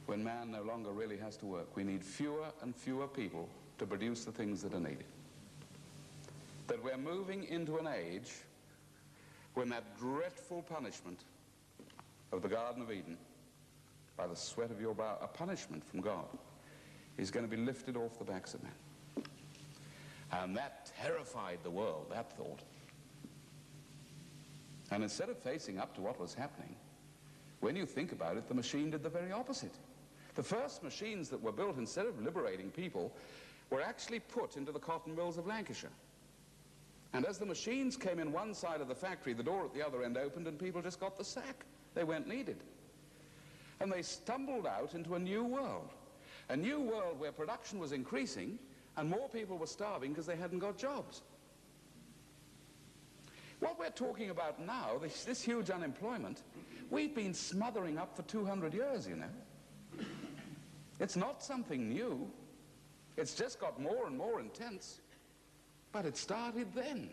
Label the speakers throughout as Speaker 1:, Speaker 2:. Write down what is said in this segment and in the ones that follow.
Speaker 1: when man no longer really has to work. We need fewer and fewer people to produce the things that are needed. That we're moving into an age when that dreadful punishment of the Garden of Eden, by the sweat of your brow, a punishment from God, is going to be lifted off the backs of men. And that terrified the world, that thought. And instead of facing up to what was happening, when you think about it, the machine did the very opposite. The first machines that were built, instead of liberating people, were actually put into the cotton mills of Lancashire. And as the machines came in one side of the factory, the door at the other end opened and people just got the sack. They weren't needed. And they stumbled out into a new world where production was increasing and more people were starving because they hadn't got jobs. What we're talking about now, this huge unemployment, we've been smothering up for 200 years, you know. It's not something new. It's just got more and more intense. But it started then.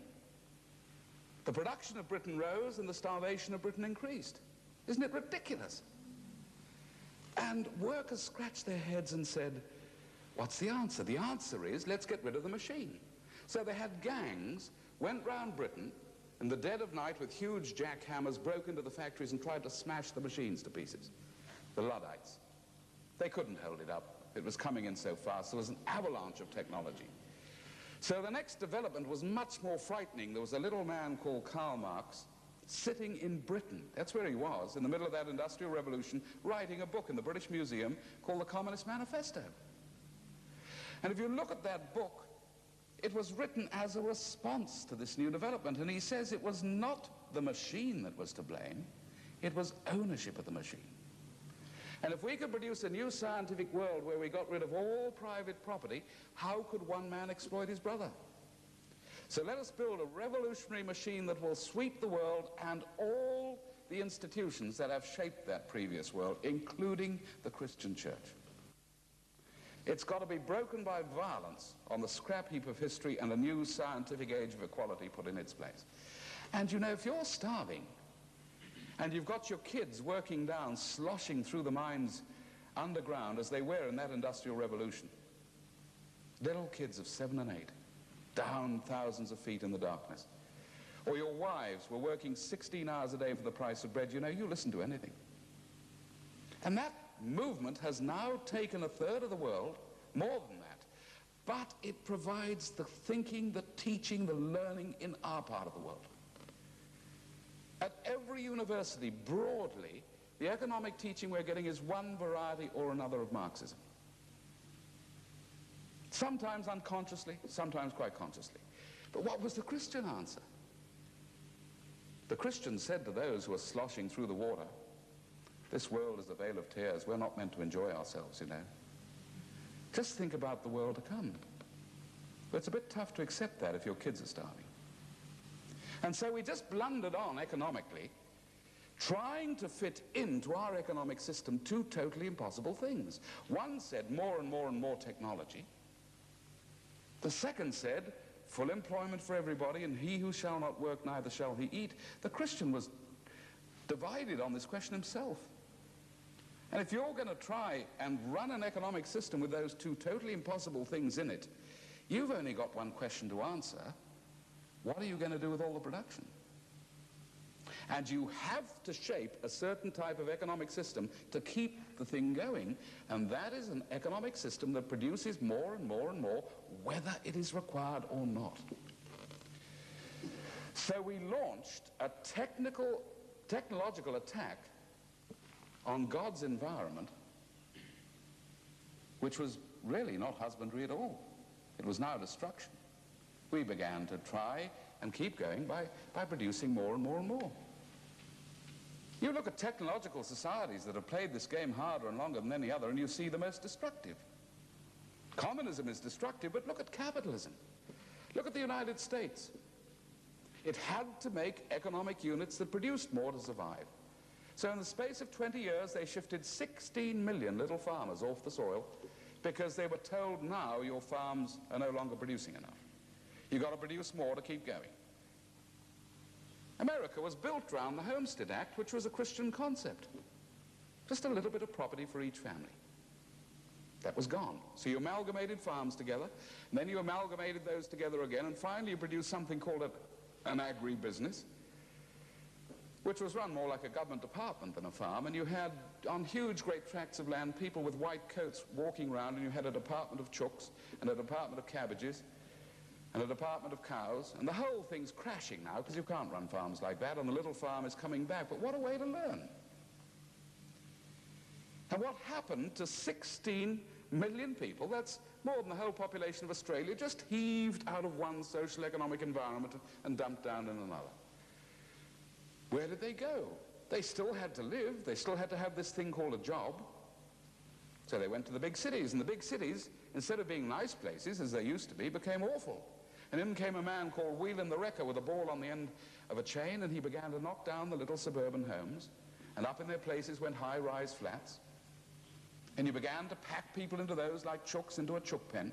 Speaker 1: The production of Britain rose and the starvation of Britain increased. Isn't it ridiculous? And workers scratched their heads and said, what's the answer? The answer is, let's get rid of the machine. So they had gangs, went round Britain, in the dead of night with huge jackhammers, broke into the factories and tried to smash the machines to pieces. The Luddites. They couldn't hold it up. It was coming in so fast. There was an avalanche of technology. So the next development was much more frightening. There was a little man called Karl Marx sitting in Britain. That's where he was, in the middle of that industrial revolution, writing a book in the British Museum called the Communist Manifesto. And if you look at that book, it was written as a response to this new development. And he says it was not the machine that was to blame, it was ownership of the machine. And if we could produce a new scientific world where we got rid of all private property, how could one man exploit his brother? So let us build a revolutionary machine that will sweep the world and all the institutions that have shaped that previous world, including the Christian church. It's got to be broken by violence on the scrap heap of history and a new scientific age of equality put in its place. And you know, if you're starving and you've got your kids working down, sloshing through the mines underground as they were in that industrial revolution, little kids of 7 and 8, down thousands of feet in the darkness, or your wives were working 16 hours a day for the price of bread, you know, you listen to anything. And that movement has now taken a third of the world, more than that, but it provides the thinking, the teaching, the learning in our part of the world. At every university, broadly, the economic teaching we're getting is one variety or another of Marxism. Sometimes unconsciously, sometimes quite consciously. But what was the Christian answer? The Christian said to those who were sloshing through the water, this world is a vale of tears. We're not meant to enjoy ourselves, you know. Just think about the world to come. But it's a bit tough to accept that if your kids are starving. And so we just blundered on economically, trying to fit into our economic system two totally impossible things. One said more and more and more technology. The second said full employment for everybody, and he who shall not work, neither shall he eat. The Christian was divided on this question himself. And if you're going to try and run an economic system with those two totally impossible things in it, you've only got one question to answer. What are you going to do with all the production? And you have to shape a certain type of economic system to keep the thing going, and that is an economic system that produces more and more and more, whether it is required or not. So we launched a technological attack on God's environment, which was really not husbandry at all. It was now destruction. We began to try and keep going by producing more and more and more. You look at technological societies that have played this game harder and longer than any other, and you see the most destructive. Communism is destructive, but look at capitalism. Look at the United States. It had to make economic units that produced more to survive. So in the space of 20 years, they shifted 16 million little farmers off the soil because they were told, now your farms are no longer producing enough. You've got to produce more to keep going. America was built around the Homestead Act, which was a Christian concept. Just a little bit of property for each family. That was gone. So you amalgamated farms together, and then you amalgamated those together again, and finally you produced something called an agribusiness, which was run more like a government department than a farm, and you had, on huge great tracts of land, people with white coats walking around, and you had a department of chooks, and a department of cabbages, and a department of cows, and the whole thing's crashing now, because you can't run farms like that, and the little farm is coming back. But what a way to learn. And what happened to 16 million people, that's more than the whole population of Australia, just heaved out of one social economic environment and dumped down in another? Where did they go? They still had to live. They still had to have this thing called a job. So they went to the big cities, and the big cities, instead of being nice places, as they used to be, became awful. And in came a man called Whelan the Wrecker with a ball on the end of a chain, and he began to knock down the little suburban homes, and up in their places went high-rise flats. And you began to pack people into those like chooks into a chook pen.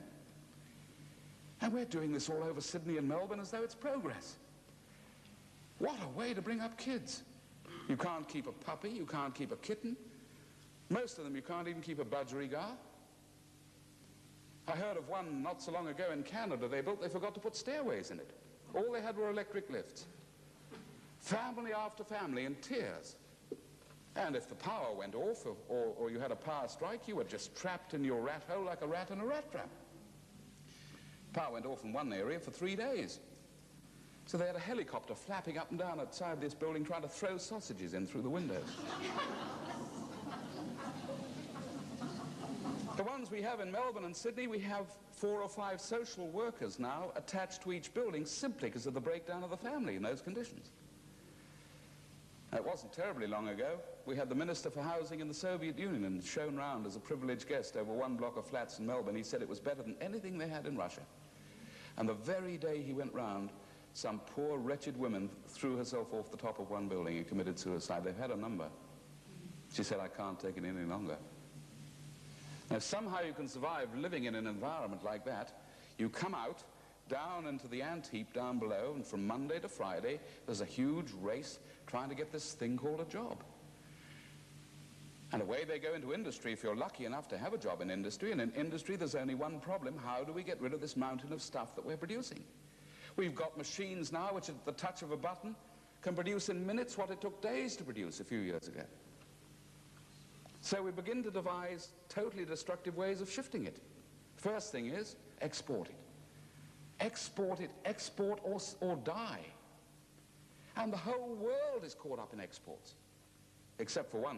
Speaker 1: And we're doing this all over Sydney and Melbourne as though it's progress. What a way to bring up kids. You can't keep a puppy, you can't keep a kitten. Most of them you can't even keep a budgerigar. I heard of one not so long ago in Canada they forgot to put stairways in it. All they had were electric lifts. Family after family in tears. And if the power went off or you had a power strike, you were just trapped in your rat hole like a rat in a rat trap. Power went off in one area for 3 days. So they had a helicopter flapping up and down outside this building trying to throw sausages in through the windows. The ones we have in Melbourne and Sydney, we have 4 or 5 social workers now attached to each building simply because of the breakdown of the family in those conditions. Now, it wasn't terribly long ago. We had the Minister for Housing in the Soviet Union and shown round as a privileged guest over one block of flats in Melbourne. He said it was better than anything they had in Russia. And the very day he went round, some poor, wretched woman threw herself off the top of one building and committed suicide. They've had a number. She said, I can't take it any longer. Now, somehow you can survive living in an environment like that. You come out down into the ant heap down below, and from Monday to Friday, there's a huge race trying to get this thing called a job. And away they go into industry if you're lucky enough to have a job in industry. And in industry, there's only one problem. How do we get rid of this mountain of stuff that we're producing? We've got machines now which at the touch of a button can produce in minutes what it took days to produce a few years ago. So we begin to devise totally destructive ways of shifting it. First thing is export it. Export it, export or die. And the whole world is caught up in exports, except for one